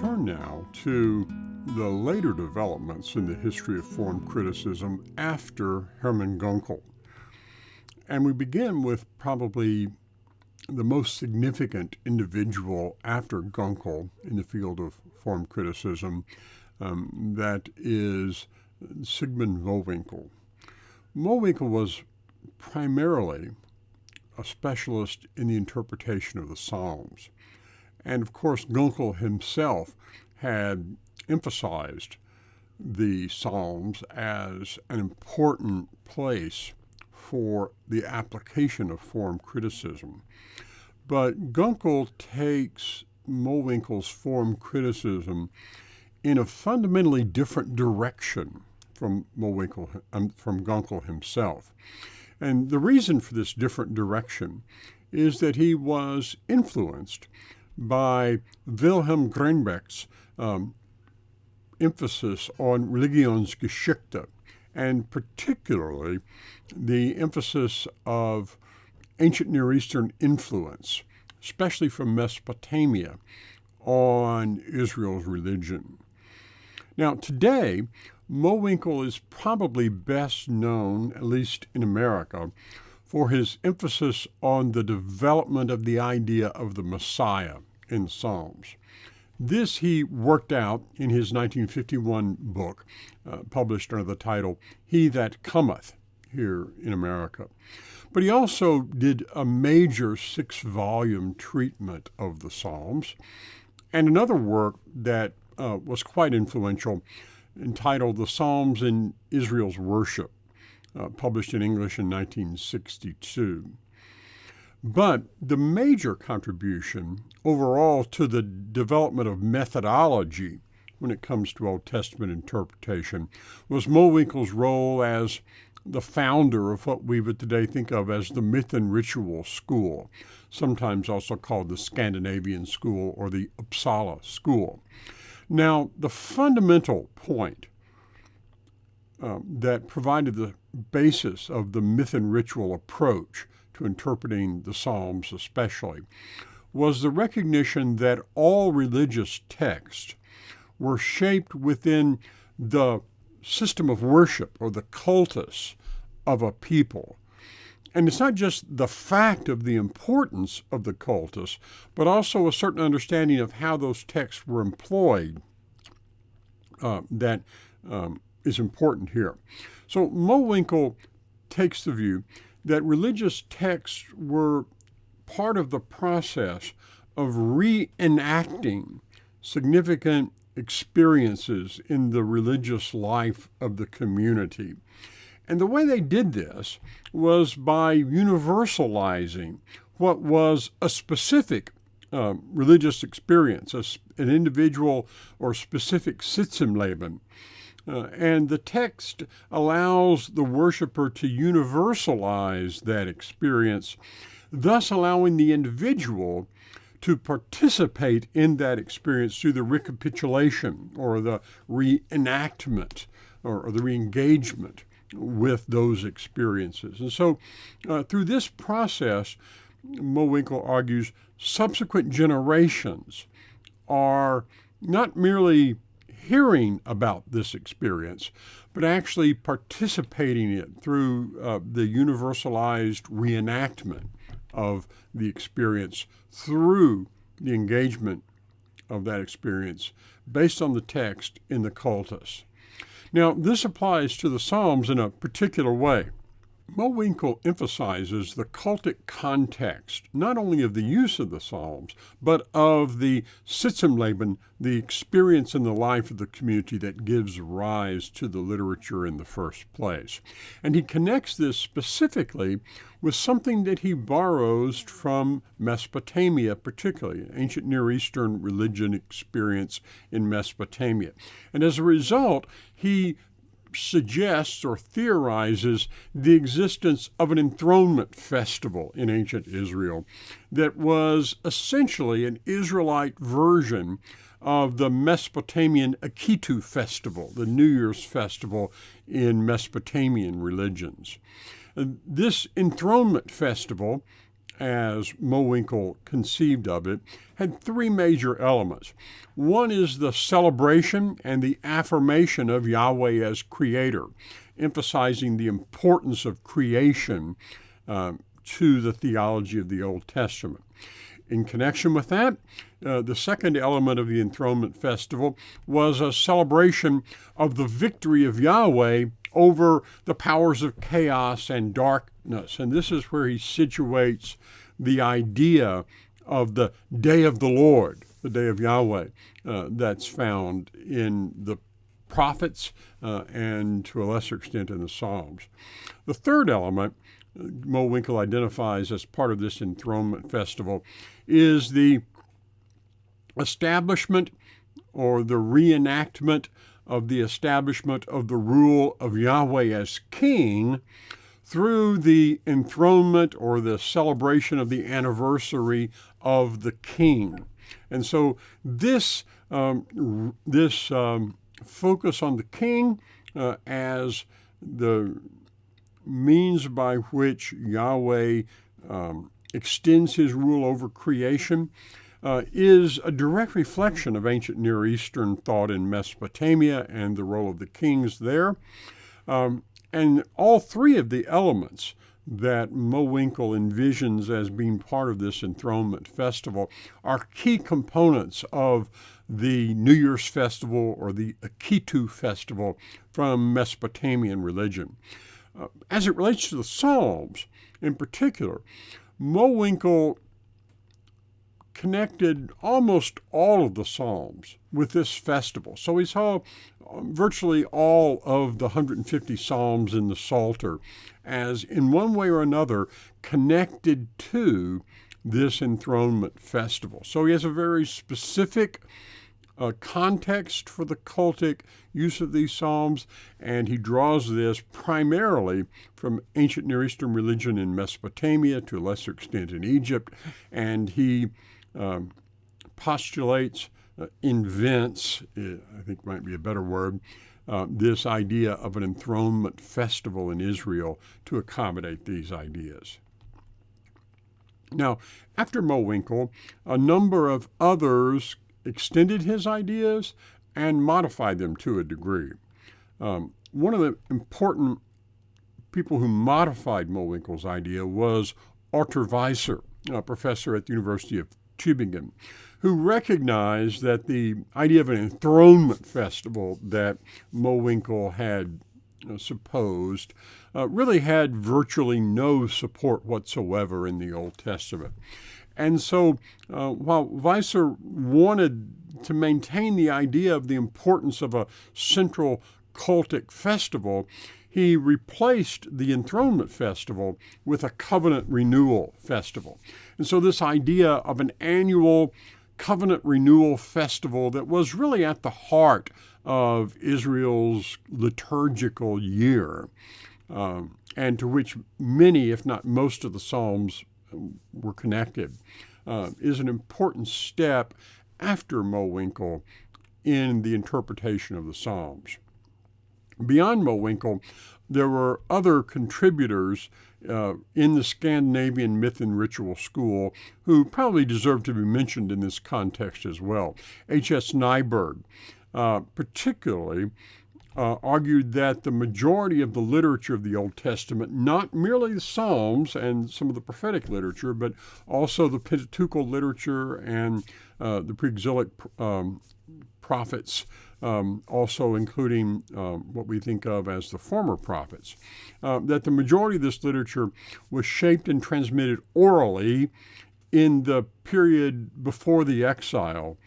turn now to the later developments in the history of form criticism after Hermann Gunkel. And we begin with probably the most significant individual after Gunkel in the field of form criticism, that is Sigmund Mowinckel. Mowinckel was primarily a specialist in the interpretation of the Psalms. And of course, Gunkel himself had emphasized the Psalms as an important place for the application of form criticism. But Gunkel takes Mowinckel's form criticism in a fundamentally different direction from Gunkel himself. And the reason for this different direction is that he was influenced by Wilhelm Grünbeck's emphasis on Religionsgeschichte, and particularly the emphasis of ancient Near Eastern influence, especially from Mesopotamia, on Israel's religion. Now, today, Mowinckel is probably best known, at least in America, for his emphasis on the development of the idea of the Messiah in the Psalms. This he worked out in his 1951 book, published under the title, He That Cometh, here in America. But he also did a major 6-volume treatment of the Psalms, and another work that was quite influential, entitled The Psalms in Israel's Worship, published in English in 1962. But the major contribution overall to the development of methodology when it comes to Old Testament interpretation was Mowinckel's role as the founder of what we would today think of as the Myth and Ritual School, sometimes also called the Scandinavian School or the Uppsala School. Now, the fundamental point that provided the basis of the myth and ritual approach to interpreting the Psalms especially was the recognition that all religious texts were shaped within the system of worship or the cultus of a people. And it's not just the fact of the importance of the cultus, but also a certain understanding of how those texts were employed that is important here. So Mowinckel takes the view that religious texts were part of the process of reenacting significant experiences in the religious life of the community. And the way they did this was by universalizing what was a specific religious experience, an individual or specific Sitzumleben. And the text allows the worshiper to universalize that experience, thus allowing the individual to participate in that experience through the recapitulation or the reenactment or the reengagement with those experiences. And so through this process, Mowinckel argues, subsequent generations are not merely hearing about this experience, but actually participating in it through the universalized reenactment of the experience through the engagement of that experience based on the text in the cultus. Now, this applies to the Psalms in a particular way. Mowinckel emphasizes the cultic context, not only of the use of the Psalms, but of the Sitzumleben, the experience in the life of the community that gives rise to the literature in the first place. And he connects this specifically with something that he borrows from Mesopotamia, particularly ancient Near Eastern religion experience in Mesopotamia. And as a result, he suggests or theorizes the existence of an enthronement festival in ancient Israel that was essentially an Israelite version of the Mesopotamian Akitu festival, the New Year's festival in Mesopotamian religions. This enthronement festival as Mowinckel conceived of it, had three major elements. One is the celebration and the affirmation of Yahweh as creator, emphasizing the importance of creation to the theology of the Old Testament. In connection with that, the second element of the Enthronement Festival was a celebration of the victory of Yahweh over the powers of chaos and darkness. And this is where he situates the idea of the day of the Lord, the day of Yahweh, that's found in the prophets and to a lesser extent in the Psalms. The third element Mowinckel identifies as part of this Enthronement Festival is the establishment or the reenactment of the establishment of the rule of Yahweh as king through the enthronement or the celebration of the anniversary of the king. And so this focus on the king as the means by which Yahweh extends his rule over creation is a direct reflection of ancient Near Eastern thought in Mesopotamia and the role of the kings there. And all three of the elements that Mowinckel envisions as being part of this Enthronement Festival are key components of the New Year's Festival or the Akitu Festival from Mesopotamian religion. As it relates to the Psalms in particular, Mowinckel connected almost all of the Psalms with this festival. So we saw virtually all of the 150 Psalms in the Psalter as, in one way or another, connected to this Enthronement Festival. So he has a very specific context for the cultic use of these psalms, and he draws this primarily from ancient Near Eastern religion in Mesopotamia, to a lesser extent in Egypt, and he postulates, invents, I think might be a better word, this idea of an enthronement festival in Israel to accommodate these ideas. Now, after Mowinckel, a number of others extended his ideas and modified them to a degree. One of the important people who modified Mowinckel's idea was Arthur Weiser, a professor at the University of Tübingen, who recognized that the idea of an enthronement festival that Mowinckel had supposed really had virtually no support whatsoever in the Old Testament. And so while Weiser wanted to maintain the idea of the importance of a central cultic festival, he replaced the Enthronement Festival with a covenant renewal festival. And so this idea of an annual covenant renewal festival that was really at the heart of Israel's liturgical year, and to which many, if not most of the Psalms were connected, is an important step after Mowinckel in the interpretation of the Psalms. Beyond Mowinckel, there were other contributors in the Scandinavian myth and ritual school who probably deserve to be mentioned in this context as well. H.S. Nyberg particularly argued that the majority of the literature of the Old Testament, not merely the Psalms and some of the prophetic literature, but also the Pentateuchal literature and the pre-exilic prophets, also including what we think of as the former prophets, that the majority of this literature was shaped and transmitted orally in the period before the exile,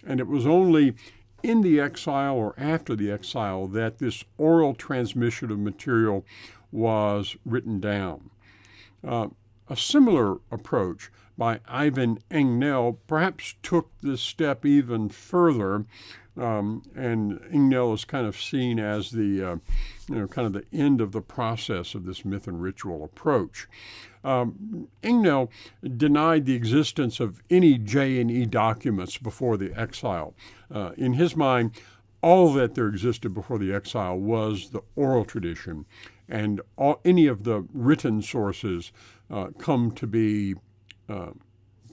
and it was only in the exile or after the exile that this oral transmission of material was written down. A similar approach by Ivan Engnell perhaps took this step even further, and Engnell is kind of seen as the kind of the end of the process of this myth and ritual approach. Engnell denied the existence of any J&E documents before the exile. In his mind, all that there existed before the exile was the oral tradition, and any of the written sources come to be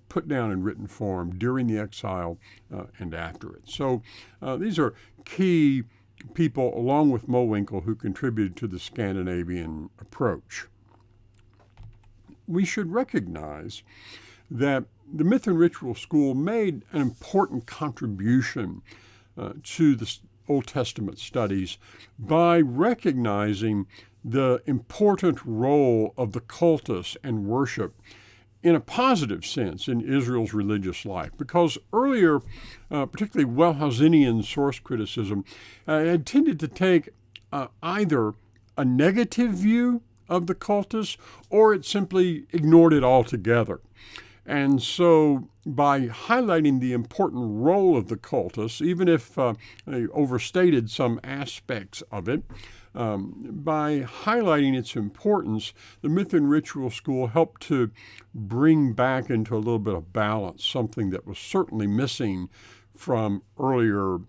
put down in written form during the exile and after it. So these are key people, along with Mowinckel, who contributed to the Scandinavian approach. We should recognize that the Myth and Ritual School made an important contribution to the Old Testament studies by recognizing the important role of the cultus and worship in a positive sense in Israel's religious life, because earlier, particularly Wellhousenian source criticism, had tended to take either a negative view of the cultus or it simply ignored it altogether. And so by highlighting the important role of the cultus, even if they overstated some aspects of it, by highlighting its importance, the Myth and Ritual School helped to bring back into a little bit of balance something that was certainly missing from earlier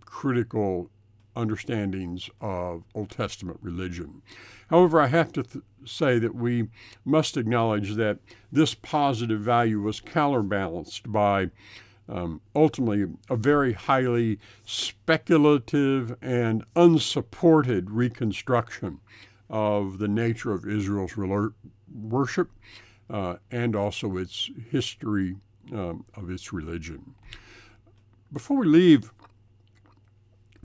critical understandings of Old Testament religion. However, I have to say that we must acknowledge that this positive value was counterbalanced by ultimately a very highly speculative and unsupported reconstruction of the nature of Israel's worship and also its history of its religion. Before we leave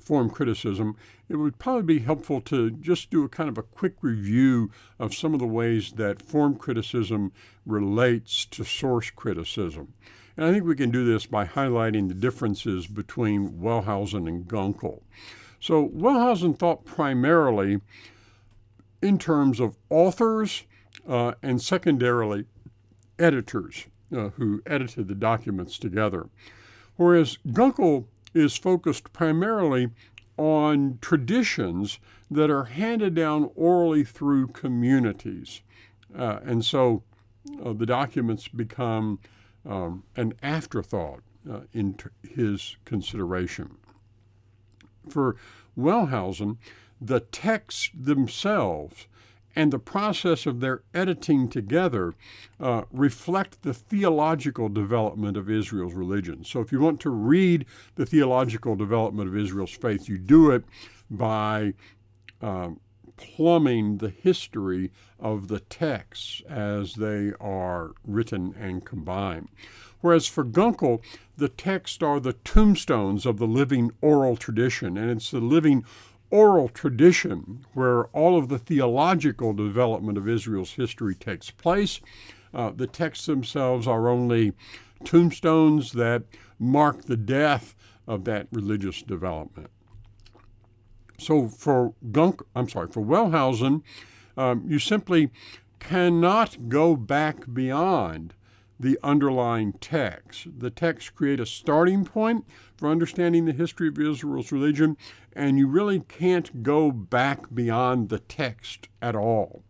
form criticism, it would probably be helpful to just do a kind of a quick review of some of the ways that form criticism relates to source criticism. And I think we can do this by highlighting the differences between Wellhausen and Gunkel. So Wellhausen thought primarily in terms of authors and secondarily editors who edited the documents together, whereas Gunkel is focused primarily on traditions that are handed down orally through communities. And so the documents become an afterthought in his consideration. For Wellhausen, the texts themselves and the process of their editing together reflect the theological development of Israel's religion. So if you want to read the theological development of Israel's faith, you do it by plumbing the history of the texts as they are written and combined. Whereas for Gunkel, the texts are the tombstones of the living oral tradition, and it's the living oral tradition where all of the theological development of Israel's history takes place. The texts themselves are only tombstones that mark the death of that religious development. So for Wellhausen, you simply cannot go back beyond the underlying text. The texts create a starting point for understanding the history of Israel's religion, and you really can't go back beyond the text at all.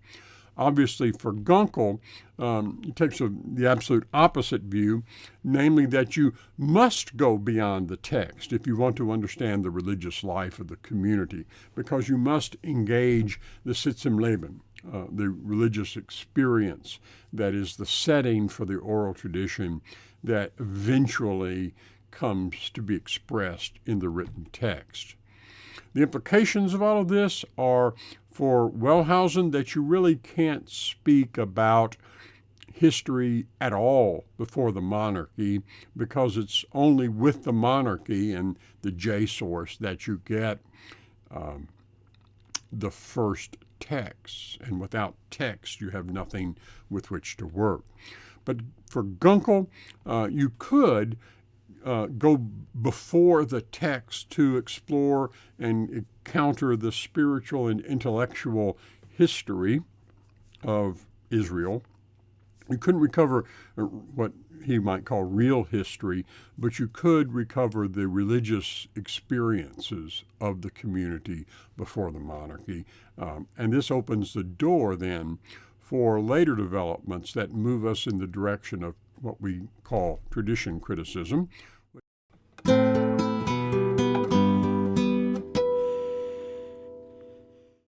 Obviously, for Gunkel, he takes the absolute opposite view, namely that you must go beyond the text if you want to understand the religious life of the community, because you must engage the Sitzimleben, the religious experience that is the setting for the oral tradition that eventually comes to be expressed in the written text. The implications of all of this are, for Wellhausen, that you really can't speak about history at all before the monarchy, because it's only with the monarchy and the J source that you get the first texts, and without text you have nothing with which to work. But for Gunkel, you could go before the text to explore and encounter the spiritual and intellectual history of Israel. You couldn't recover what he might call real history, but you could recover the religious experiences of the community before the monarchy. And this opens the door then for later developments that move us in the direction of what we call tradition criticism,